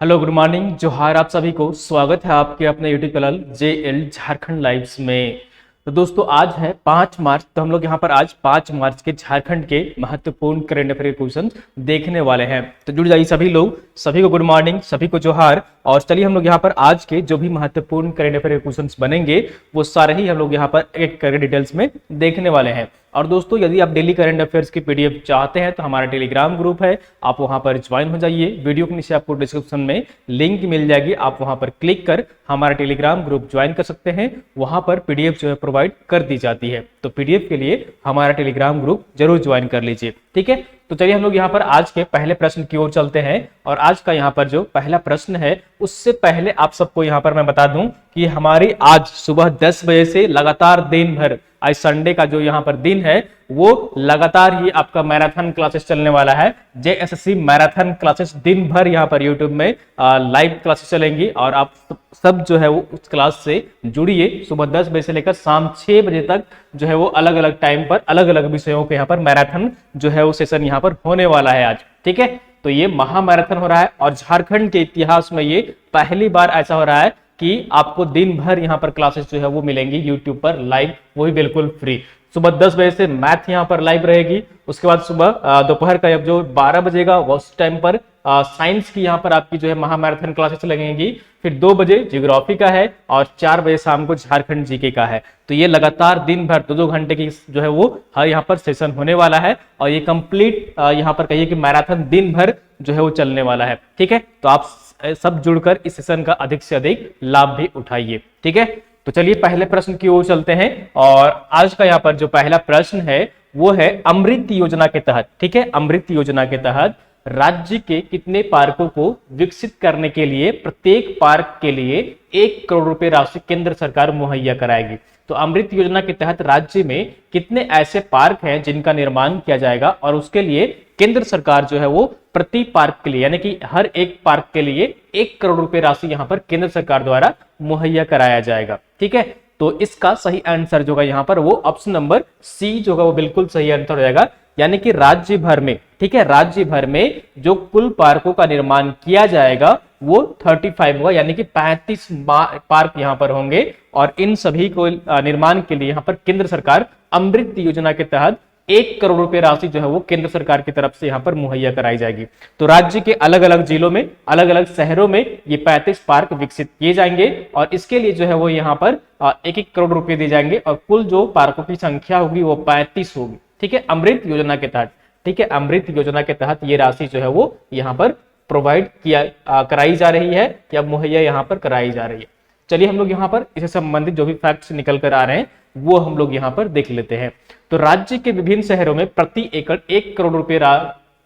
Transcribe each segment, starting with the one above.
Hello good morning जोहार। आप सभी को स्वागत है आपके अपने YouTube channel JL Jharkhand lives में। तो दोस्तों आज है 5 मार्च। तो हम लोग यहाँ पर आज 5 मार्च के झारखंड के महत्वपूर्ण करंट अफेयर क्वेश्चन देखने वाले हैं। तो जुड़ जाइए सभी लोग, सभी को गुड मॉर्निंग, सभी को जोहार। और चलिए हम लोग यहाँ पर आज के जो भी महत्वपूर्ण करंट अफेयर क्वेश्चन बनेंगे वो सारे ही हम लोग यहाँ पर एक करके डिटेल्स में देखने वाले हैं। और दोस्तों यदि आप डेली करंट अफेयर्स की पीडीएफ चाहते हैं तो हमारा टेलीग्राम ग्रुप है, आप वहां पर ज्वाइन हो जाइए। वीडियो के नीचे आपको डिस्क्रिप्शन में लिंक मिल जाएगी, आप वहां पर क्लिक कर हमारा टेलीग्राम ग्रुप ज्वाइन कर सकते हैं। वहां पर पीडीएफ जो है प्रोवाइड कर दी जाती है, तो पीडीएफ के लिए हमारा टेलीग्राम ग्रुप जरूर ज्वाइन कर लीजिए, ठीक है। तो चलिए हम लोग यहाँ पर आज के पहले प्रश्न की ओर चलते हैं। और आज का यहाँ पर जो पहला प्रश्न है उससे पहले आप सबको यहाँ पर मैं बता दूं कि हमारी आज सुबह 10 बजे से लगातार दिन भर, आज संडे का जो यहाँ पर दिन है वो लगातार ही आपका मैराथन क्लासेस चलने वाला है। JSSC मैराथन क्लासेस दिन भर यहाँ पर यूट्यूब में लाइव क्लासेस चलेंगी और आप सब जो है वो उस क्लास से जुड़िए। सुबह 10 बजे से लेकर शाम 6 बजे तक जो है वो अलग अलग टाइम पर अलग अलग विषयों के यहाँ पर मैराथन जो है वो सेशन यहाँ पर होने वाला है आज, ठीक है। तो ये महामैराथन हो रहा है और झारखंड के इतिहास में ये पहली बार ऐसा हो रहा है कि आपको दिन भर यहाँ पर क्लासेस जो है वो मिलेंगी यूट्यूब पर लाइव, वो भी बिल्कुल फ्री। सुबह 10 बजे से मैथ यहाँ पर लाइव रहेगी, उसके बाद सुबह दोपहर का जो 12 बजेगा उस टाइम पर साइंस की यहाँ पर आपकी जो है महामैराथन क्लासेस लगेंगी। फिर 2 बजे ज्योग्राफी का है और 4 बजे शाम को झारखंड जीके का है। तो ये लगातार दिन भर 2-2 घंटे की जो है वो हर यहाँ पर सेशन होने वाला है और ये कंप्लीट यहाँ पर कहिए कि मैराथन दिन भर जो है वो चलने वाला है, ठीक है। तो आप सब जुड़कर इस सेशन का अधिक से अधिक लाभ भी उठाइए, ठीक है। तो चलिए पहले प्रश्न की ओर चलते हैं। और आज का यहाँ पर जो पहला प्रश्न है वो है अमृत योजना के तहत, ठीक है, अमृत योजना के तहत राज्य के कितने पार्कों को विकसित करने के लिए प्रत्येक पार्क के लिए 1 करोड़ रुपए राशि केंद्र सरकार मुहैया कराएगी। तो अमृत योजना के तहत राज्य में कितने ऐसे पार्क हैं जिनका निर्माण किया जाएगा और उसके लिए केंद्र सरकार जो है वो प्रति पार्क के लिए यानी कि हर एक पार्क के लिए 1 करोड़ रुपए राशि यहाँ पर केंद्र सरकार द्वारा मुहैया कराया जाएगा, ठीक है। तो इसका सही आंसर जो होगा यहाँ पर वो ऑप्शन नंबर सी जो होगा वो बिल्कुल सही आंसर हो जाएगा। यानी कि राज्य भर में, ठीक है, राज्य भर में जो कुल पार्कों का निर्माण किया जाएगा वो 35 होगा, यानी कि 35 पार्क यहाँ पर होंगे। और इन सभी को निर्माण के लिए यहाँ पर केंद्र सरकार अमृत योजना के तहत 1 करोड़ रुपए राशि जो है वो केंद्र सरकार की तरफ से यहाँ पर मुहैया कराई जाएगी। तो राज्य के अलग अलग जिलों में, अलग अलग शहरों में ये 35 पार्क विकसित किए जाएंगे और इसके लिए जो है वो यहाँ पर 1-1 करोड़ रुपए दिए जाएंगे और कुल जो पार्कों की संख्या होगी वो 35 होगी, ठीक है, अमृत योजना के तहत, ठीक है। अमृत योजना के तहत ये राशि जो है वो यहाँ पर प्रोवाइड कराई जा रही है या मुहैया यहाँ पर कराई जा रही है। चलिए हम लोग यहाँ पर इससे संबंधित जो भी फैक्ट्स निकल कर आ रहे हैं वो हम लोग यहाँ पर देख लेते हैं। तो राज्य के विभिन्न शहरों में प्रति एकड़ 1 करोड़ रुपए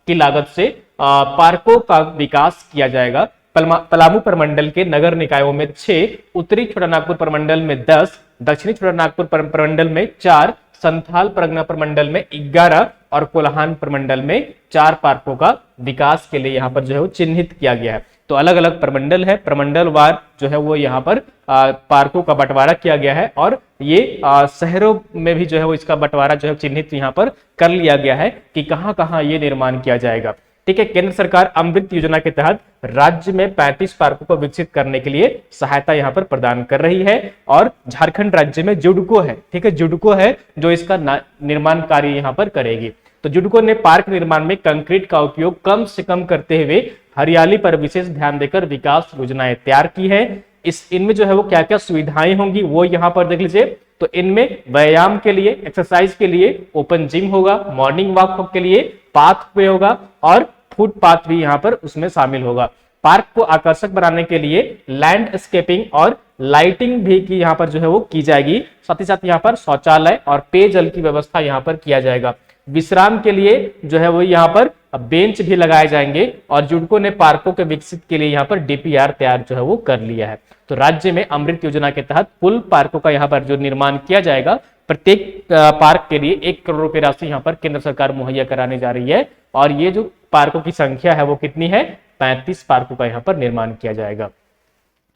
की लागत से पार्कों का विकास किया जाएगा। पलामू प्रमंडल के नगर निकायों में 6, उत्तरी छोटानागपुर प्रमंडल में 10, दक्षिणी छोटानागपुर प्रमंडल में 4, संथाल परगना प्रमंडल में 11 और कोल्हान प्रमंडल में 4 पार्कों का विकास के लिए यहाँ पर जो है वो चिन्हित किया गया है। तो अलग अलग प्रमंडल है, प्रमंडलवार जो है वो यहाँ पर पार्कों का बंटवारा किया गया है और ये शहरों में भी जो है वो इसका बंटवारा जो है चिन्हित यहाँ पर कर लिया गया है कि कहाँ कहाँ ये निर्माण किया जाएगा, ठीक है। केंद्र सरकार अमृत योजना के तहत राज्य में 35 पार्कों को विकसित करने के लिए सहायता यहाँ पर प्रदान कर रही है और झारखंड राज्य में जुडको है, ठीक है, जुडको है जो इसका निर्माण कार्य यहाँ पर करेगी। तो जुडको ने पार्क निर्माण में कंक्रीट का उपयोग कम से कम करते हुए हरियाली पर विशेष ध्यान देकर विकास योजनाएं तैयार की है। इनमें जो है वो क्या क्या सुविधाएं होंगी वो यहाँ पर देख लीजिए। तो इनमें व्यायाम के लिए, एक्सरसाइज के लिए ओपन जिम होगा, मॉर्निंग वॉक के लिए पाथवे होगा और फुटपाथ भी यहाँ पर उसमें शामिल होगा। पार्क को आकर्षक बनाने के लिए लैंडस्केपिंग और लाइटिंग भी की यहाँ पर जो है वो की जाएगी। साथ ही साथ यहाँ पर शौचालय और पेयजल की व्यवस्था यहाँ पर किया जाएगा। विश्राम के लिए जो है वो यहाँ पर बेंच भी लगाए जाएंगे और जुडको ने पार्कों के विकसित के लिए यहाँ पर DPR तैयार जो है वो कर लिया है। तो राज्य में अमृत योजना के तहत कुल पार्कों का यहाँ पर जो निर्माण किया जाएगा प्रत्येक पार्क के लिए 1 करोड़ रुपए राशि यहाँ पर केंद्र सरकार मुहैया कराने जा रही है और ये जो पार्कों की संख्या है वो कितनी है, 35 पार्कों का यहाँ पर निर्माण किया जाएगा,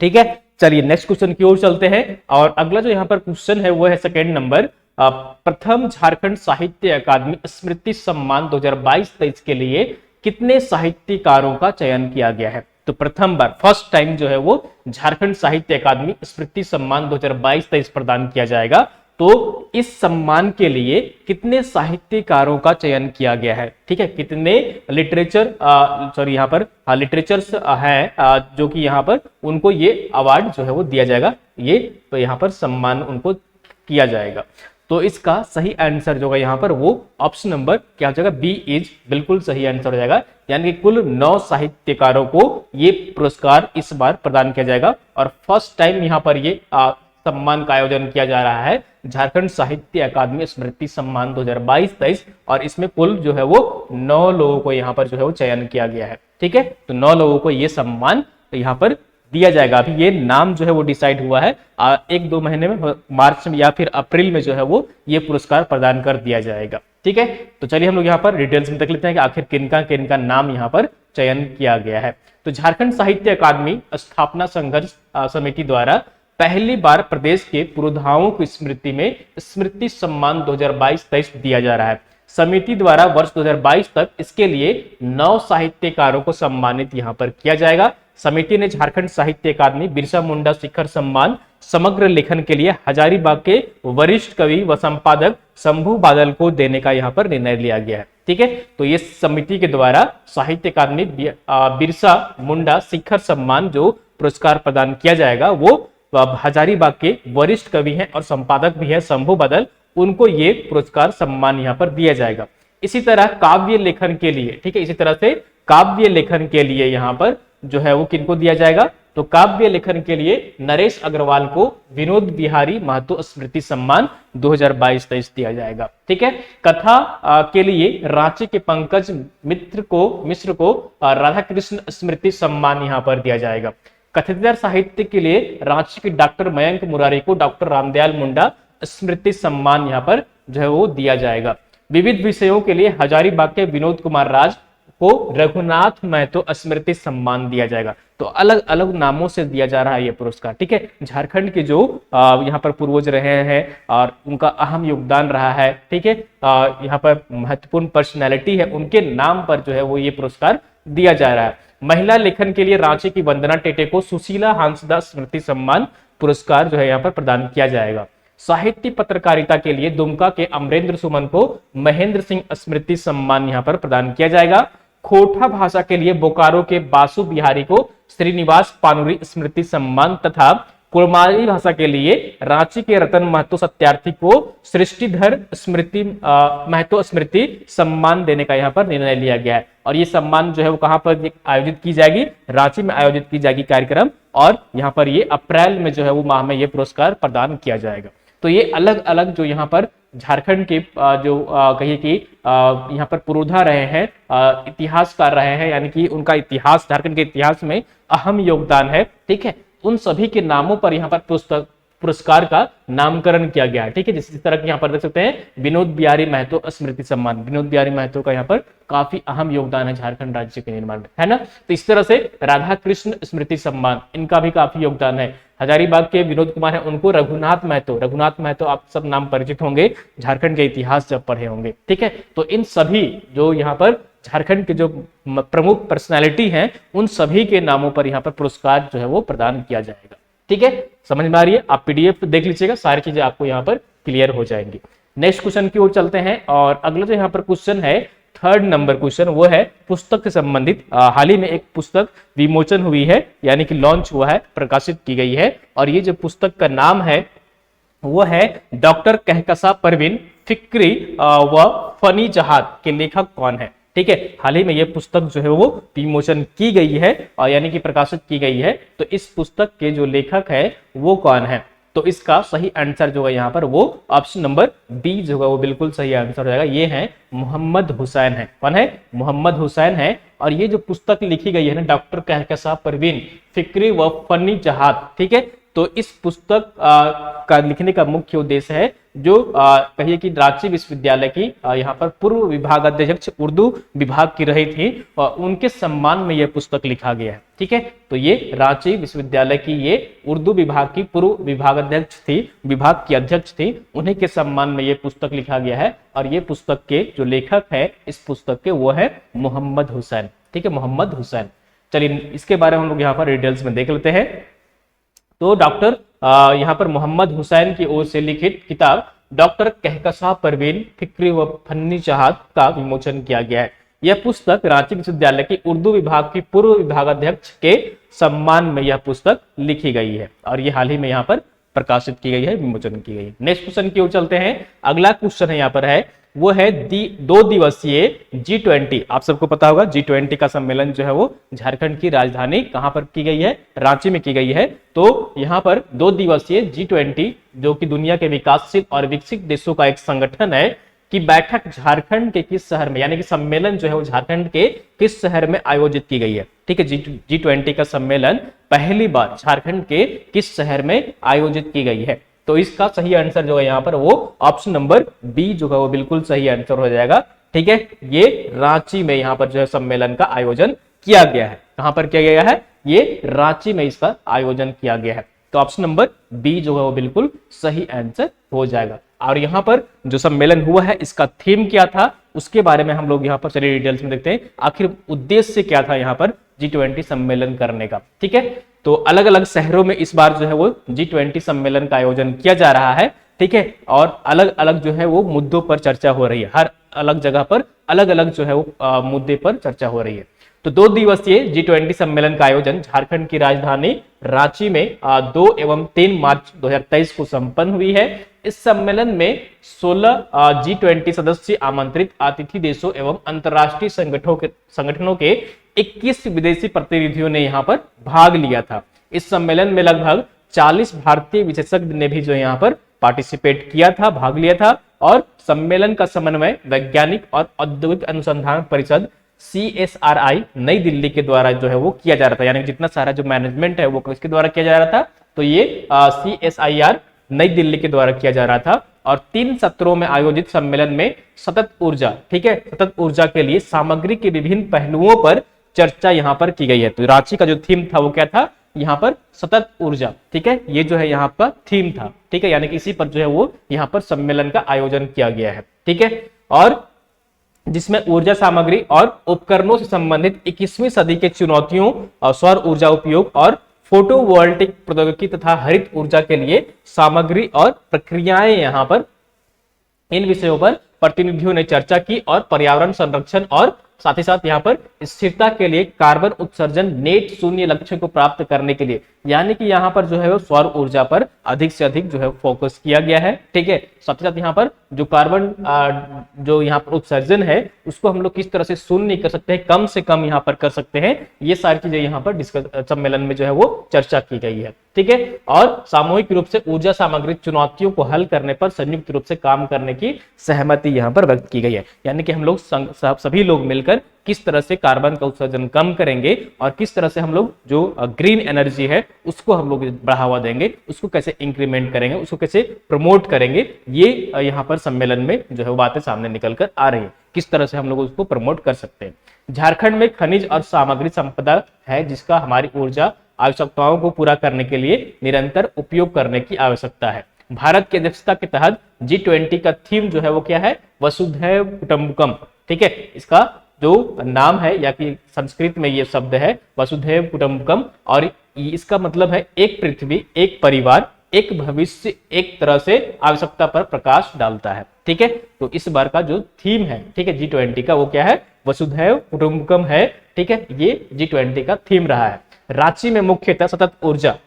ठीक है। चलिए नेक्स्ट क्वेश्चन की ओर चलते हैं और अगला जो यहाँ पर क्वेश्चन है वो है सेकेंड नंबर। प्रथम झारखंड साहित्य अकादमी स्मृति सम्मान 2022-23 के लिए कितने साहित्यकारों का चयन किया गया है। तो प्रथम बार फर्स्ट टाइम जो है वो झारखंड साहित्य अकादमी स्मृति सम्मान 2022-23 प्रदान किया जाएगा। तो इस सम्मान के लिए कितने साहित्यकारों का चयन किया गया है, ठीक है, कितने लिटरेचर सॉरी यहाँ पर लिटरेचर्स हैं जो कि यहाँ पर उनको ये अवार्ड जो है वो दिया जाएगा, ये तो यहाँ पर सम्मान उनको किया जाएगा। तो इसका सही आंसर जो है यहाँ पर वो ऑप्शन नंबर क्या हो जाएगा, बी इज बिल्कुल सही आंसर हो जाएगा। यानी कि कुल 9 साहित्यकारों को ये पुरस्कार इस बार प्रदान किया जाएगा और फर्स्ट टाइम यहाँ पर ये सम्मान का आयोजन किया जा रहा है, झारखंड साहित्य अकादमी स्मृति सम्मान 2022-23, और इसमें कुल जो है वो 9 लोगों को यहाँ पर जो है वो चयन किया गया है। ठीक है, तो 9 लोगों को ये सम्मान यहाँ पर दिया जाएगा। अभी ये नाम जो है वो डिसाइड हुआ है, 1-2 महीने में, मार्च में या फिर अप्रैल में जो है वो ये पुरस्कार प्रदान कर दिया जाएगा। ठीक है, तो चलिए हम लोग यहाँ पर डिटेल्स में देख लेते हैं कि आखिर किनका नाम यहाँ पर चयन किया गया है। तो झारखंड साहित्य अकादमी स्थापना संघर्ष समिति द्वारा पहली बार प्रदेश के पुरोधाओं की स्मृति में स्मृति सम्मान 2022-23 दिया जा रहा है। समिति द्वारा वर्ष 2022 तक इसके लिए 9 साहित्यकारों को सम्मानित यहाँ पर किया जाएगा। समिति ने झारखंड साहित्य अकादमी बिरसा मुंडा शिखर सम्मान समग्र लेखन के लिए हजारीबाग के वरिष्ठ कवि व संपादक शंभू बादल को देने का यहाँ पर निर्णय लिया गया है। ठीक है, तो ये समिति के द्वारा साहित्य अकादमी बिरसा मुंडा शिखर सम्मान जो पुरस्कार प्रदान किया जाएगा वो हजारीबाग के वरिष्ठ कवि हैं और संपादक भी है शंभू बादल, उनको ये पुरस्कार सम्मान यहाँ पर दिया जाएगा। इसी तरह काव्य लेखन के लिए, ठीक है, इसी तरह से काव्य लेखन के लिए यहाँ पर जो है वो किनको दिया जाएगा, तो काव्य लेखन के लिए नरेश अग्रवाल को विनोद बिहारी महतो स्मृति सम्मान 2022-23 दिया जाएगा। ठीक है, कथा के लिए रांची के पंकज मिश्र को राधा कृष्ण स्मृति सम्मान यहाँ पर दिया जाएगा। कथेतर साहित्य के लिए रांची के डॉक्टर मयंक मुरारी को डॉक्टर रामदयाल मुंडा स्मृति सम्मान यहाँ पर जो है वो दिया जाएगा। विविध विषयों के लिए हजारीबाग के विनोद कुमार राज को रघुनाथ महतो स्मृति सम्मान दिया जाएगा। तो अलग अलग नामों से दिया जा रहा है ये पुरस्कार। ठीक है, झारखंड के जो यहाँ पर पूर्वज रहे हैं और उनका अहम योगदान रहा है, ठीक है, यहाँ पर महत्वपूर्ण पर्सनैलिटी है, उनके नाम पर जो है वो ये पुरस्कार दिया जा रहा है। महिला लेखन के लिए रांची की वंदना टेटे को सुशीला हांसदा स्मृति सम्मान पुरस्कार जो है यहाँ पर प्रदान किया जाएगा। साहित्य पत्रकारिता के लिए दुमका के अमरेंद्र सुमन को महेंद्र सिंह स्मृति सम्मान यहाँ पर प्रदान किया जाएगा। खोटा भाषा के लिए बोकारो के बासु बिहारी को श्रीनिवास पानुरी स्मृति सम्मान तथा कुमारी भाषा के लिए रांची के रतन महतो सत्यार्थी को सृष्टिधर स्मृति महतो स्मृति सम्मान देने का यहाँ पर निर्णय लिया गया है। और ये सम्मान जो है वो कहाँ पर आयोजित की जाएगी, रांची में आयोजित की जाएगी कार्यक्रम, और यहाँ पर ये अप्रैल में जो है वो माह में ये पुरस्कार प्रदान किया जाएगा। तो ये अलग अलग जो यहाँ पर झारखंड के जो कहिए कि यहाँ पर पुरोधा रहे हैं, इतिहासकार रहे हैं, यानी कि उनका इतिहास झारखंड के इतिहास में अहम योगदान है। ठीक है, उन सभी के नामों पर यहाँ पर पुरस्कार का नामकरण किया गया है। ठीक है, जिस तरह के यहाँ पर देख सकते हैं विनोद बिहारी महतो स्मृति सम्मान, विनोद बिहारी महतो का यहाँ पर काफी अहम योगदान है झारखंड राज्य के निर्माण में, है ना। तो इस तरह से राधा कृष्ण स्मृति सम्मान, इनका भी काफी योगदान है। हजारीबाग के विनोद कुमार है, उनको रघुनाथ महतो आप सब नाम परिचित होंगे झारखंड के इतिहास जब पढ़े होंगे। ठीक है, तो इन सभी जो यहाँ पर झारखंड के जो प्रमुख पर्सनालिटी हैं उन सभी के नामों पर यहाँ पर पुरस्कार जो है वो प्रदान किया जाएगा। ठीक है, समझ में आ रही है, आप पीडीएफ देख लीजिएगा, सारी चीजें आपको यहाँ पर क्लियर हो जाएंगी। नेक्स्ट क्वेश्चन की ओर चलते हैं, और अगला जो यहाँ पर क्वेश्चन है 3rd नंबर क्वेश्चन, वो है पुस्तक से संबंधित। हाल ही में एक पुस्तक विमोचन हुई है, यानी कि लॉन्च हुआ है, प्रकाशित की गई है, और ये जो पुस्तक का नाम है वो है डॉक्टर कहकशा परवीन फिक्री व फनी जहाद के लेखक कौन है। ठीक है, हाल ही में यह पुस्तक जो है वो विमोचन की गई है और यानी कि प्रकाशित की गई है। तो इस पुस्तक के जो लेखक है वो कौन है, तो इसका सही आंसर जो है यहाँ पर वो ऑप्शन नंबर बी जो है वो बिल्कुल सही आंसर हो जाएगा। ये है मोहम्मद हुसैन है। कौन है? मोहम्मद हुसैन है। और ये जो पुस्तक लिखी गई है ना, डॉक्टर कहकशा परवीन फिक्री व फनी जहाद, ठीक है, तो इस पुस्तक का लिखने का मुख्य उद्देश्य है जो कहिए कि रांची विश्वविद्यालय की यहाँ पर पूर्व विभाग अध्यक्ष उर्दू विभाग की रही थी और उनके सम्मान में यह पुस्तक लिखा गया है। ठीक है, तो ये रांची विश्वविद्यालय की ये उर्दू विभाग की पूर्व विभाग अध्यक्ष थी, विभाग की अध्यक्ष थी, उन्हीं के सम्मान में ये पुस्तक लिखा गया है। और ये पुस्तक के जो लेखक है इस पुस्तक के वो है मोहम्मद हुसैन। ठीक है, मोहम्मद हुसैन। चलिए इसके बारे में हम लोग यहाँ पर डिटेल्स में देख लेते हैं। तो डॉक्टर यहाँ पर मोहम्मद हुसैन की ओर से लिखित किताब डॉक्टर कहकशां परवीन फिक्री व फन्नी चाहत का विमोचन किया गया है। यह पुस्तक रांची विश्वविद्यालय की उर्दू विभाग की पूर्व विभागाध्यक्ष के सम्मान में यह पुस्तक लिखी गई है और ये हाल ही में यहाँ पर प्रकाशित की गई है, विमोचन की गई है। नेक्स्ट क्वेश्चन की ओर चलते हैं। अगला क्वेश्चन है यहाँ पर है वो है 2 दिवसीय G20। आप सबको पता होगा G20 का सम्मेलन जो है वो झारखंड की राजधानी कहां पर की गई है, रांची में की गई है। तो यहां पर 2 दिवसीय G20 जो कि दुनिया के विकासशील और विकसित देशों का एक संगठन है की बैठक झारखंड के किस शहर में, यानी कि सम्मेलन जो है वो झारखंड के किस शहर में आयोजित की गई है। ठीक है, G20 का सम्मेलन पहली बार झारखंड के किस शहर में आयोजित की गई है। तो इसका सही आंसर जो है यहाँ पर वो ऑप्शन नंबर बी जो है वो बिल्कुल सही आंसर हो जाएगा। ठीक है, ये रांची में यहाँ पर जो है सम्मेलन का आयोजन किया गया है। कहां पर किया गया है, ये रांची में इसका आयोजन किया गया है। तो ऑप्शन नंबर बी जो है वो बिल्कुल सही आंसर हो जाएगा। और यहाँ पर जो सम्मेलन हुआ है इसका थीम क्या था उसके बारे में हम लोग यहाँ पर चलिए डिटेल्स में देखते हैं। आखिर उद्देश्य क्या था यहाँ पर G20 सम्मेलन करने का। ठीक है, तो अलग अलग शहरों में इस बार जो है वो G20 सम्मेलन का आयोजन किया जा रहा है। ठीक है, और अलग अलग जो है वो मुद्दों पर चर्चा हो रही है, हर अलग जगह पर अलग अलग जो है वो मुद्दे पर चर्चा हो रही है। तो 2 दिवसीय G20 सम्मेलन का आयोजन झारखंड की राजधानी रांची में 2 एवं 3 मार्च 2023 को संपन्न हुई है। इस सम्मेलन में 16 G20 सदस्य आमंत्रित अतिथि देशों एवं अंतरराष्ट्रीय संगठनों के 21 विदेशी प्रतिनिधियों ने यहाँ पर भाग लिया था। इस सम्मेलन में लगभग 40 भारतीय विशेषज्ञ ने भी जो यहाँ पर पार्टिसिपेट किया था, भाग लिया था। और सम्मेलन का समन्वय वैज्ञानिक और औद्योगिक अनुसंधान परिषद CSRI नई दिल्ली के द्वारा जो है वो किया जा रहा था, यानी जितना सारा जो मैनेजमेंट है वो किसके द्वारा किया जा रहा था, तो ये CSIR नई दिल्ली के द्वारा किया जा रहा था। और 3 सत्रों में आयोजित सम्मेलन में सतत ऊर्जा, ठीक है, सतत ऊर्जा के लिए सामग्री के विभिन्न पहलुओं पर चर्चा यहाँ पर की गई है। तो रांची का जो थीम था वो क्या था, यहाँ पर सतत ऊर्जा। ठीक है, ये जो है यहाँ का थीम था। ठीक है, यानी कि इसी पर जो है वो यहाँ पर सम्मेलन का आयोजन किया गया है। ठीक है, और जिसमें ऊर्जा सामग्री और उपकरणों से संबंधित 21वीं सदी के चुनौतियों और सौर ऊर्जा उपयोग और फोटोवोल्टिक प्रौद्योगिकी तथा हरित ऊर्जा के लिए सामग्री और प्रक्रियाएं यहाँ पर इन विषयों पर प्रतिनिधियों ने चर्चा की और पर्यावरण संरक्षण और साथ ही साथ यहाँ पर स्थिरता के लिए कार्बन उत्सर्जन नेट शून्य लक्ष्य को प्राप्त करने के लिए, यानी कि यहाँ पर जो है वो सौर ऊर्जा पर अधिक से अधिक जो है फोकस किया गया है। ठीक है, साथ ही साथ यहाँ पर जो कार्बन जो यहाँ पर उत्सर्जन है उसको हम लोग किस तरह से शून्य कर सकते हैं, कम से कम यहाँ पर कर सकते हैं, ये सारी चीजें यहाँ पर डिस्कस सम्मेलन में जो है वो चर्चा की गई है। ठीक है, और सामूहिक रूप से ऊर्जा सामग्री चुनौतियों को हल करने पर संयुक्त रूप से काम करने की सहमति यहाँ पर व्यक्त की गई है, यानी कि हम लोग सभी लोग मिलकर किस तरह से कार्बन का उत्सर्जन कम करेंगे और किस तरह से हम लोग जो ग्रीन एनर्जी है उसको हम लोग बढ़ावा देंगे, उसको कैसे इंक्रीमेंट करेंगे, उसको कैसे प्रमोट करेंगे, ये यहाँ पर सम्मेलन में जो है वो बातें सामने निकल कर आ रही है, किस तरह से हम लोग उसको प्रमोट कर सकते हैं। झारखंड में खनिज और सामग्री संपदा है जिसका हमारी ऊर्जा आवश्यकताओं को पूरा करने के लिए निरंतर उपयोग करने की आवश्यकता है। भारत की अध्यक्षता के तहत G20 का थीम जो है वो क्या है, वसुधैव कुटुंबकम। ठीक है, इसका जो नाम है या कि संस्कृत में ये शब्द है वसुधैव कुटुंबकम, और इसका मतलब है एक पृथ्वी, एक परिवार, एक भविष्य, एक तरह से आवश्यकता पर प्रकाश डालता है। ठीक है, तो इस बार का जो थीम है, ठीक है, G20 का वो क्या है, वसुधैव कुटुंबकम है। ठीक है, ये G20 का थीम रहा है। रांची में मुख्यतः सतत ऊर्जा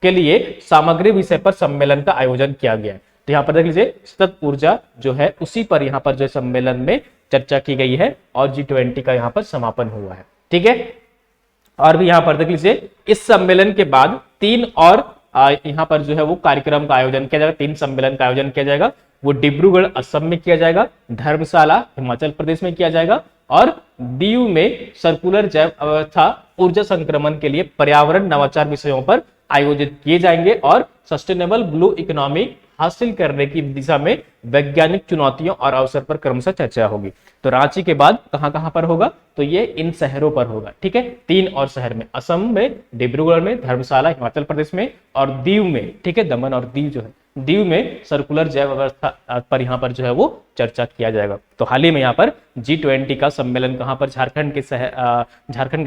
के लिए सामग्री विषय पर सम्मेलन का आयोजन किया गया है। तो यहाँ पर देख लीजिए सतत ऊर्जा जो है उसी पर यहाँ पर जो सम्मेलन में चर्चा की गई है और G20 का यहाँ पर समापन हुआ है। ठीक है, और भी यहाँ पर देख लीजिए इस सम्मेलन के बाद 3 और यहाँ पर जो है वो कार्यक्रम का आयोजन किया जाएगा, 3 सम्मेलन का आयोजन किया जाएगा। वो डिब्रूगढ़ असम में किया जाएगा, धर्मशाला हिमाचल प्रदेश में किया जाएगा और दीव में सर्कुलर जैव अवस्था ऊर्जा संक्रमण के लिए पर्यावरण नवाचार विषयों पर आयोजित किए जाएंगे और सस्टेनेबल ब्लू इकोनॉमी हासिल करने की दिशा में वैज्ञानिक चुनौतियों और अवसर पर क्रमशः चर्चा होगी। तो रांची के बाद कहां पर होगा, तो ये इन शहरों पर होगा। ठीक है, 3 और शहर में, असम में, डिब्रूगढ़ में, धर्मशाला हिमाचल प्रदेश में और दीव में। ठीक है, दमन और दीव जो है दीव में सर्कुलर जैव व्यवस्था पर यहाँ पर जो है वो चर्चा किया जाएगा। तो हाल ही में यहाँ पर G20 का सम्मेलन कहाँ पर झारखंड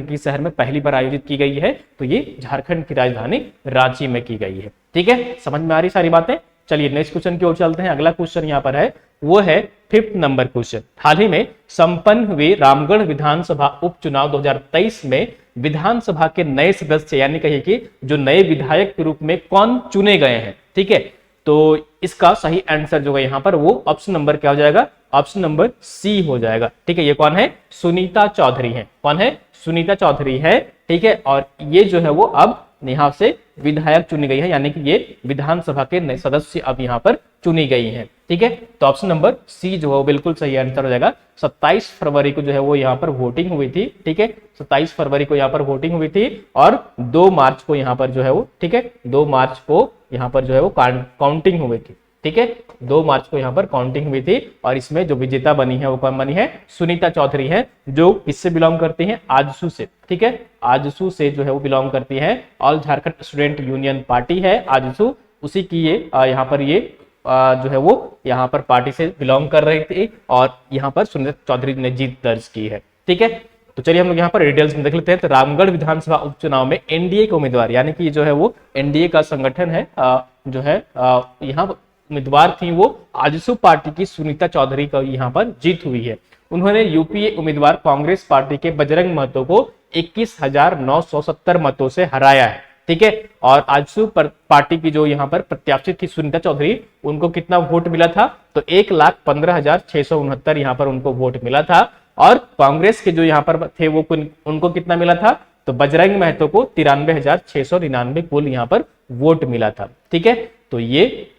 के शहर में पहली बार आयोजित की गई है, तो ये झारखंड की राजधानी रांची में की गई है। ठीक है, समझ में आ रही सारी बातें। चलिए नेक्स्ट क्वेश्चन की ओर चलते हैं। अगला क्वेश्चन यहाँ पर है, वो है 5th नंबर क्वेश्चन। हाल ही में संपन्न हुए रामगढ़ विधानसभा उपचुनाव 2023 में विधानसभा के नए सदस्य यानी कहिए कि जो नए विधायक के रूप में कौन चुने गए हैं। ठीक है, तो इसका सही आंसर जो है यहाँ पर वो ऑप्शन नंबर क्या हो जाएगा, ऑप्शन नंबर सी हो जाएगा। ठीक है, ये कौन है, सुनीता चौधरी है। कौन है, सुनीता चौधरी है। ठीक है, और ये जो है वो अब यहाँ से विधायक चुनी गई है, यानी कि ये विधानसभा के नए सदस्य अब यहाँ पर चुनी गई हैं। ठीक है, तो ऑप्शन नंबर सी जो है वो बिल्कुल सही आंसर हो जाएगा। 27 फरवरी को जो है वो यहाँ पर वोटिंग हुई थी। ठीक है, 27 फरवरी को यहाँ पर वोटिंग हुई थी और 2 मार्च को यहाँ पर जो है वो, ठीक है, 2 मार्च को यहाँ पर जो है वो काउंटिंग हुई थी। ठीक है, 2 मार्च को यहाँ पर काउंटिंग हुई थी और इसमें जो विजेता बनी है वो कौन बनी है, सुनीता चौधरी है, जो किससे बिलोंग करती है, आजसू से। ठीक है, आजसू से जो है वो बिलोंग करती है, all Jharkhand student union party है आजसू, उसी की ये यहाँ पर ये जो है वो यहाँ पर पार्टी से बिलोंग कर रही थी और यहाँ पर सुनीता चौधरी ने जीत दर्ज की है। ठीक है, तो चलिए हम लोग यहाँ पर डिटेल्स में देख लेते हैं। तो रामगढ़ विधानसभा उपचुनाव में एनडीए के उम्मीदवार यानी कि जो है वो एनडीए का संगठन है, जो है यहाँ उम्मीदवार थी वो आजसू पार्टी की सुनीता चौधरी का यहाँ पर जीत हुई है। उन्होंने यूपीए उम्मीदवार कांग्रेस पार्टी के बजरंग महतो को 21,970 मतों से हराया है। ठीक है, और आजसू पार्टी की जो यहाँ पर प्रत्याशी थी सुनीता चौधरी, उनको कितना वोट मिला था, तो 1,15,669 यहाँ पर उनको वोट मिला था। और कांग्रेस के जो यहाँ पर थे वो उनको कितना मिला था, तो बजरंग महतो को 93,699 कुल यहाँ पर वोट मिला था। ठीक है, तो ये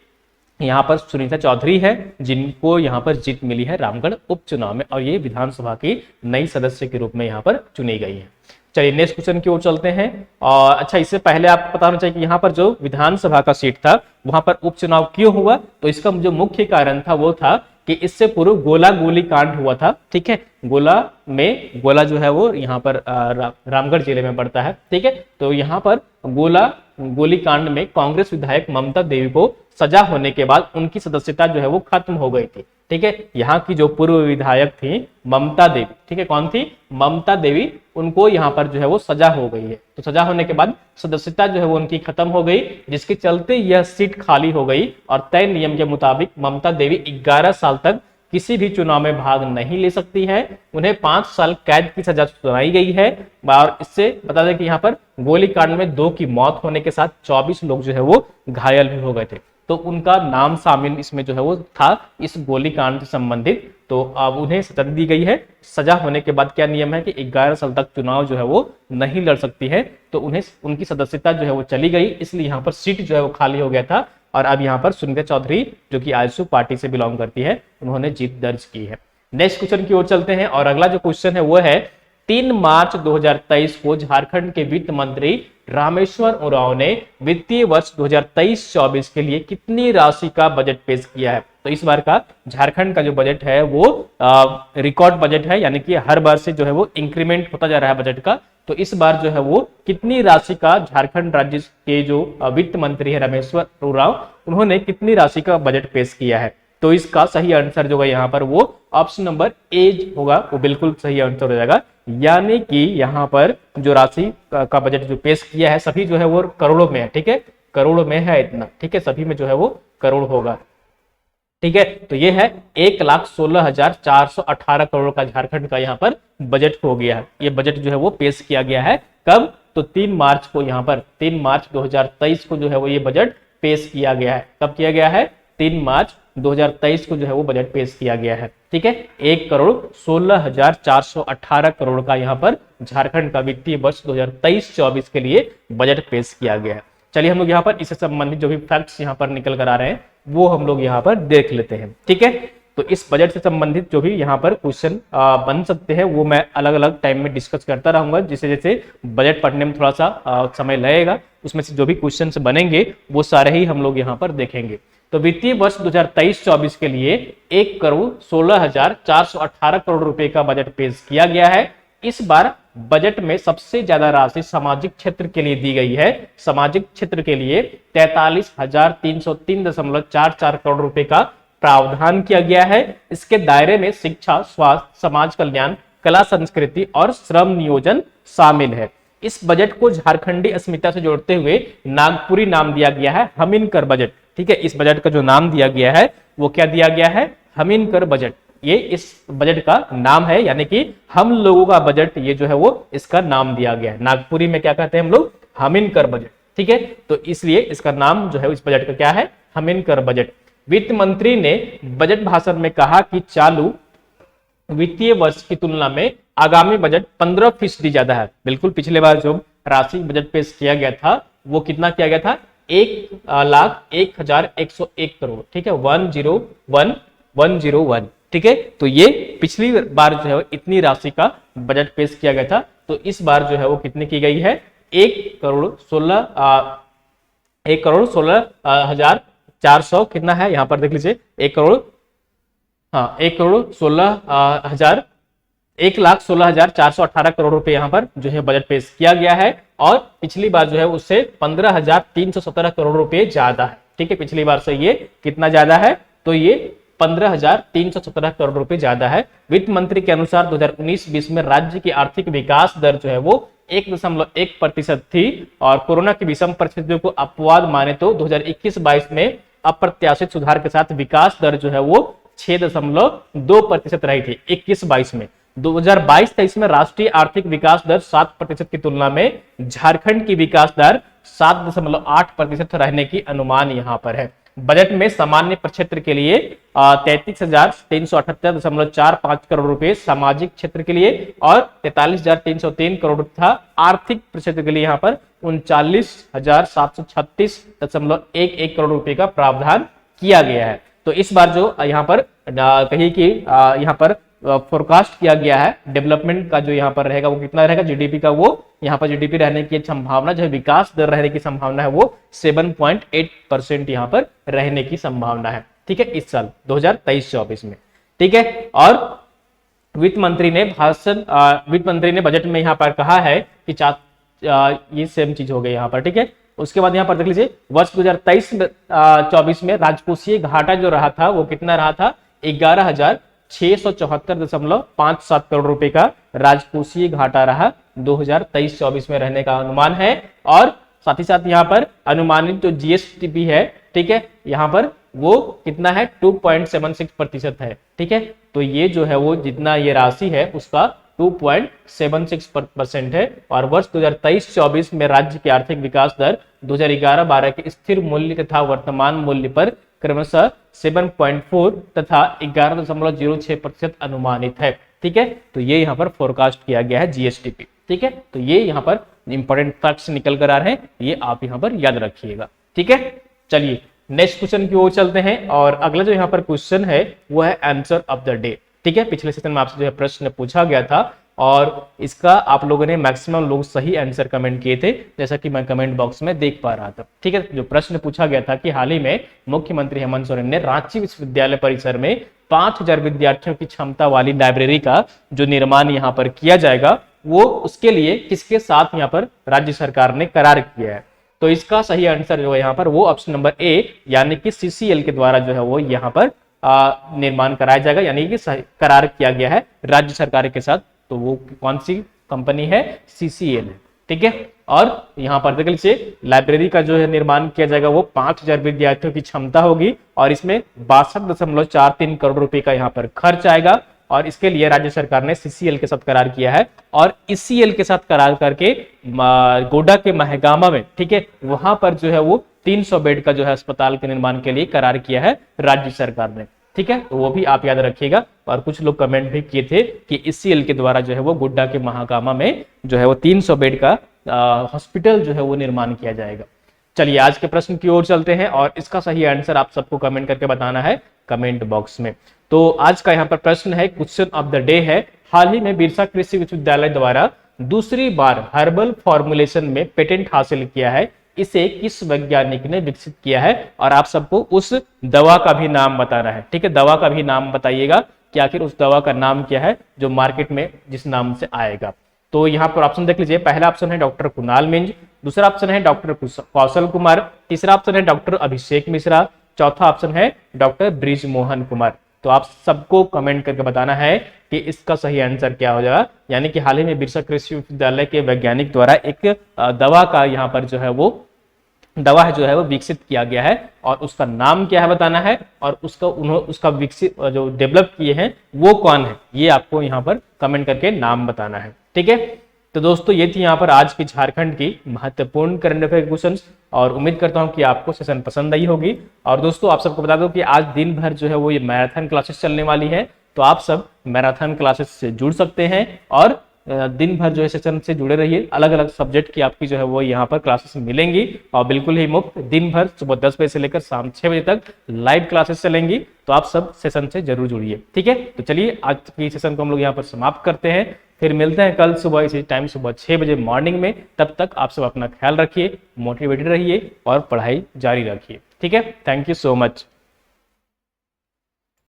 यहाँ पर सुनीता चौधरी है जिनको यहाँ पर जीत मिली है रामगढ़ उपचुनाव में और ये विधानसभा की नई सदस्य के रूप में यहाँ पर चुनी गई है। चलिए नेक्स्ट क्वेश्चन की ओर चलते हैं। और अच्छा, इससे पहले आपको पता होना चाहिए कि यहाँ पर जो विधानसभा का सीट था वहां पर उपचुनाव क्यों हुआ, तो इसका जो मुख्य कारण था वो था कि इससे पूर्व गोला गोली कांड हुआ था। ठीक है, गोला जो है वो यहाँ पर रामगढ़ जिले में पड़ता है। ठीक है, तो यहाँ पर गोली कांड में कांग्रेस विधायक ममता देवी को सजा होने के बाद उनकी सदस्यता जो है वो खत्म हो गई थी। ठीक है, यहाँ की जो पूर्व विधायक थी ममता देवी, ठीक है, कौन थी, ममता देवी, उनको यहाँ पर जो है वो सजा हो गई है। तो सजा होने के बाद सदस्यता जो है वो उनकी खत्म हो गई, जिसके चलते यह सीट खाली हो गई और तय नियम के मुताबिक ममता देवी 11 साल तक किसी भी चुनाव में भाग नहीं ले सकती है। उन्हें 5 साल कैद की सजा सुनाई गई है। और इससे बता दें कि यहाँ पर गोली कांड में 2 की मौत होने के साथ 24 लोग जो है वो घायल भी हो गए थे, तो उनका नाम शामिल इसमें जो है वो था इस गोली कांड से संबंधित। तो अब उन्हें सजा दी गई है। सजा होने के बाद क्या नियम है कि 11 साल तक चुनाव जो है वो नहीं लड़ सकती है, तो उन्हें उनकी सदस्यता जो है वो चली गई, इसलिए यहाँ पर सीट जो है वो खाली हो गया था। और अब यहाँ पर सुनीता चौधरी जो कि आजसू पार्टी से बिलोंग करती है, उन्होंने जीत दर्ज की है। नेक्स्ट क्वेश्चन की ओर चलते हैं और अगला जो क्वेश्चन है वो है 3 मार्च 2023 को झारखंड के वित्त मंत्री रामेश्वर उरांव ने वित्तीय वर्ष 2023-24 के लिए कितनी राशि का बजट पेश किया है। तो इस बार का झारखंड का जो बजट है वो रिकॉर्ड बजट है, यानी कि हर बार से जो है वो इंक्रीमेंट होता जा रहा है बजट का। तो इस बार जो है वो कितनी राशि का झारखंड राज्य के जो वित्त मंत्री है रामेश्वर उरांव, उन्होंने कितनी राशि का बजट पेश किया है। तो इसका सही आंसर जो है यहाँ पर वो ऑप्शन नंबर ए होगा, वो बिल्कुल सही आंसर हो जाएगा। यानी कि यहाँ पर जो राशि का बजट जो पेश किया है सभी जो है वो करोड़ों में है। ठीक है, करोड़ों में है इतना। ठीक है, सभी में जो है वो करोड़ होगा। ठीक है, तो ये है 1,16,418 करोड़ का झारखंड का यहाँ पर बजट हो गया है। ये बजट जो है वो पेश किया गया है कब, तो 3 मार्च को, यहाँ पर 3 मार्च 2023 को जो है वो ये बजट पेश किया गया है। कब किया गया है, 3 मार्च 2023 को जो है वो बजट पेश किया गया है। ठीक है, 1,16,418 करोड़ का यहाँ पर झारखंड का वित्तीय वर्ष 2023-24 के लिए बजट पेश किया गया है। चलिए हम लोग यहाँ पर इससे संबंधित जो भी फैक्ट्स यहाँ पर निकल कर आ रहे हैं वो हम लोग यहाँ पर देख लेते हैं। ठीक है, तो इस बजट से संबंधित जो भी यहाँ पर क्वेश्चन बन सकते हैं वो मैं अलग अलग टाइम में डिस्कस करता रहूंगा। जैसे जैसे बजट पढ़ने में थोड़ा सा समय लगेगा, उसमें से जो भी क्वेश्चन बनेंगे वो सारे ही हम लोग यहाँ पर देखेंगे। तो वित्तीय वर्ष 2023-24 के लिए 1,16,418 करोड़ रुपए का बजट पेश किया गया है। इस बार बजट में सबसे ज्यादा राशि सामाजिक क्षेत्र के लिए दी गई है। सामाजिक क्षेत्र के लिए 43,303.44 करोड़ रुपए का प्रावधान किया गया है। इसके दायरे में शिक्षा, स्वास्थ्य, समाज कल्याण, कला संस्कृति और श्रम नियोजन शामिल है। इस बजट को झारखंडी अस्मिता से जोड़ते हुए नागपुरी नाम दिया गया है हमिनकर बजट। ठीक है, इस बजट का जो नाम दिया गया है वो क्या दिया गया है? हमिनकर बजट। ये इस बजट का नाम है, यानी कि हम लोगों का बजट, ये जो है वो इसका नाम दिया गया है। नागपुरी में क्या कहते हैं हम लोग? हमिनकर बजट। ठीक है, तो इसलिए इसका नाम जो है इस बजट का क्या है? हमिनकर बजट। वित्त मंत्री ने बजट भाषण में कहा कि चालू वित्तीय वर्ष की तुलना में आगामी बजट 15% ज्यादा है। बिल्कुल, पिछले बार जो राशि बजट पेश किया गया था वो कितना किया गया था? 1,01,101 करोड़। ठीक है, 101,101। ठीक है, तो ये पिछली बार जो है इतनी राशि का बजट पेश किया गया था, तो इस बार जो है वो कितनी की गई है? 1,16,400 कितना है यहाँ पर देख लीजिए, 1,16,418 करोड़ रुपए यहाँ पर जो है बजट पेश किया गया है। और पिछली बार जो है उससे 15,317 करोड़ रुपए ज्यादा है। ठीक है, पिछली बार से ये कितना ज्यादा है? तो ये 15,317 करोड़ रुपए ज्यादा है। वित्त मंत्री के अनुसार 2019-20 में राज्य की आर्थिक विकास दर जो है वो 1.1% थी और कोरोना की विषम परिस्थितियों को अपवाद माने तो 2021-22 में अप्रत्याशित सुधार के साथ विकास दर जो है वो 6.2% रही थी 21-22 में। 2022-23 में राष्ट्रीय आर्थिक विकास दर 7% की तुलना में झारखंड की विकास दर 7.8% रहने की अनुमान यहाँ पर है। बजट में सामान्य प्रक्षेत्र के लिए 33,378.45 करोड़ रुपए सामाजिक क्षेत्र के लिए और 43,303 करोड़ था आर्थिक प्रक्षेत्र के लिए यहाँ पर 39,736.11 करोड़ रुपए का प्रावधान किया गया है। तो इस बार जो यहाँ पर कहीं की यहाँ पर फोरकास्ट किया गया है डेवलपमेंट का जो यहाँ पर रहेगा वो कितना रहेगा? जीडीपी का वो यहाँ पर जीडीपी रहने की संभावना जो है, विकास दर रहने की संभावना है वो 7.8% यहाँ पर रहने की संभावना है। ठीक है, इस साल 2023-24 में। ठीक है, और वित्त मंत्री ने बजट में यहाँ पर कहा है कि ये सेम चीज हो गई यहाँ पर। ठीक है, उसके बाद यहाँ पर देख लीजिए वर्ष 2023-24 में राजकोषीय घाटा जो रहा था वो कितना रहा था? 11,674.57 करोड़ रुपए का राजकोषीय घाटा रहा 2023-24 में रहने का अनुमान है। और साथ ही साथ यहाँ पर अनुमानित जो जीएसटीपी है, ठीक है, यहाँ पर वो कितना है? 2.76% है। ठीक है, तो ये जो है वो जितना ये राशि है उसका 2.76% है। और वर्ष 2023-24 में राज्य की आर्थिक विकास दर 2011-12 के स्थिर मूल्य तथा वर्तमान मूल्य पर क्रमशः 7.4 तथा 11.06% अनुमानित है। ठीक है, तो ये यहाँ पर फोरकास्ट किया गया है जीएसटीपी। ठीक है, तो ये यहाँ पर इंपॉर्टेंट फैक्ट्स निकल कर आ रहे हैं, ये आप यहाँ पर याद रखिएगा। ठीक है, चलिए नेक्स्ट क्वेश्चन की ओर चलते हैं और अगला जो यहाँ पर क्वेश्चन है वो है आंसर ऑफ द डे। ठीक है, पिछले सेशन में आपसे जो है प्रश्न पूछा गया था और इसका आप लोगों ने मैक्सिमम लोग सही आंसर कमेंट किए थे, जैसा कि मैं कमेंट बॉक्स में देख पा रहा था। ठीक है, जो प्रश्न पूछा गया था कि हाल ही में मुख्यमंत्री हेमंत सोरेन ने रांची विश्वविद्यालय परिसर में 5,000 विद्यार्थियों की क्षमता वाली लाइब्रेरी का जो निर्माण यहाँ पर किया जाएगा वो उसके लिए किसके साथ यहाँ पर राज्य सरकार ने करार किया है? तो इसका सही आंसर जो है यहाँ पर वो ऑप्शन नंबर ए यानी कि सीसीएल के द्वारा जो है वो यहाँ पर निर्माण कराया जाएगा, यानी कि करार किया गया है राज्य सरकार के साथ। तो वो कौन सी कंपनी है? सीसीएल है। ठीक है, और यहाँ पर देख लीजिए लाइब्रेरी का जो है निर्माण किया जाएगा वो 5,000 विद्यार्थियों की क्षमता होगी और इसमें 62.43 करोड़ रुपए का यहाँ पर खर्च आएगा और इसके लिए राज्य सरकार ने सीसीएल के साथ करार किया है। और ईसीएल के साथ करार करके गोड्डा के महगामा में, ठीक है, वहां पर जो है वो 300 बेड का जो है अस्पताल के निर्माण के लिए करार किया है राज्य सरकार ने। ठीक है, तो वो भी आप याद रखिएगा। और कुछ लोग कमेंट भी किए थे कि ईसीएल के द्वारा जो है वो गोड्डा के महागामा में जो है वो 300 बेड का हॉस्पिटल जो है वो निर्माण किया जाएगा। चलिए आज के प्रश्न की ओर चलते हैं और इसका सही आंसर आप सबको कमेंट करके बताना है कमेंट बॉक्स में। तो आज का यहाँ पर प्रश्न है, क्वेश्चन ऑफ द डे है, हाल ही में बिरसा कृषि विश्वविद्यालय द्वारा दूसरी बार हर्बल फॉर्मुलेशन में पेटेंट हासिल किया है, इसे किस वैज्ञानिक ने विकसित किया है? और आप सबको उस दवा का भी नाम बताना है। ठीक है, दवा का भी नाम बताइएगा कि आखिर उस दवा का नाम क्या है जो मार्केट में जिस नाम से आएगा। तो यहाँ पर ऑप्शन देख लीजिए, पहला ऑप्शन है डॉक्टर कुणाल मिंज, दूसरा ऑप्शन है डॉक्टर कौशल कुमार, तीसरा ऑप्शन है डॉक्टर अभिषेक मिश्रा, चौथा ऑप्शन है डॉक्टर ब्रिज मोहन कुमार। तो आप सबको कमेंट करके बताना है कि इसका सही आंसर क्या हो जाएगा। यानी कि हाल ही में बिरसा कृषि विश्वविद्यालय के वैज्ञानिक द्वारा एक दवा का यहाँ पर जो है वो दवा है जो है वो विकसित किया गया है, और उसका नाम क्या है बताना है, और उसका विकसित जो डेवलप किए हैं वो कौन है, ये आपको यहाँ पर कमेंट करके नाम बताना है। ठीक है, तो दोस्तों ये थी यहाँ पर आज की झारखंड की महत्वपूर्ण करंट अफेयर क्वेश्चंस, और उम्मीद करता हूँ कि आपको सेशन पसंद आई होगी। और दोस्तों आप सबको बता दो कि आज दिन भर जो है वो ये मैराथन क्लासेस चलने वाली है, तो आप सब मैराथन क्लासेस से जुड़ सकते हैं और दिन भर जो है सेशन से जुड़े रहिए। अलग अलग सब्जेक्ट की आपकी जो है वो यहाँ पर क्लासेस मिलेंगी, और बिल्कुल ही मुफ्त दिन भर सुबह 10 बजे से लेकर शाम 6 बजे तक लाइव क्लासेस चलेंगी। तो आप सब सेशन से जरूर जुड़िए। ठीक है, तो चलिए आज की सेशन को हम लोग यहाँ पर समाप्त करते हैं, फिर मिलते हैं कल सुबह इसी टाइम, सुबह 6 बजे मॉर्निंग में। तब तक आप सब अपना ख्याल रखिए, मोटिवेटेड रहिए और पढ़ाई जारी रखिए। ठीक है, थैंक यू सो मच।